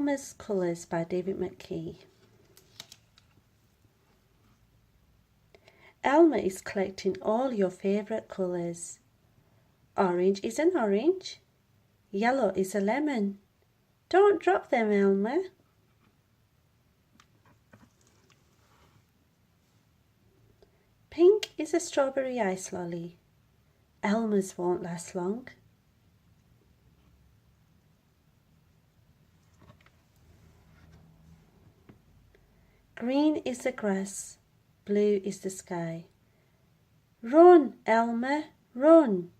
Elmer's Colours by David McKee. Elmer is collecting all your favourite colours. Orange is an orange. Yellow is a lemon. Don't drop them, Elmer. Pink is a strawberry ice lolly. Elmer's won't last long. Green is the grass. Blue is the sky. Run, Elmer, run.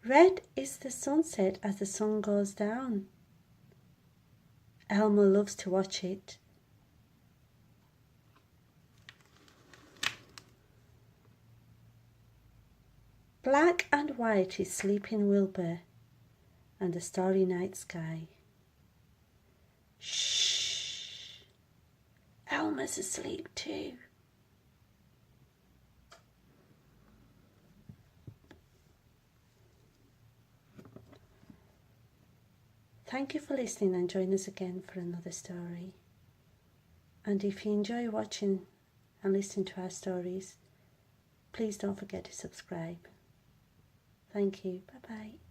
Red is the sunset as the sun goes down. Elmer loves to watch it. Black and white is sleeping Wilbur and the starry night sky. Shh! Elmer's asleep too. Thank you for listening and join us again for another story. And if you enjoy watching and listening to our stories, please don't forget to subscribe. Thank you. Bye-bye.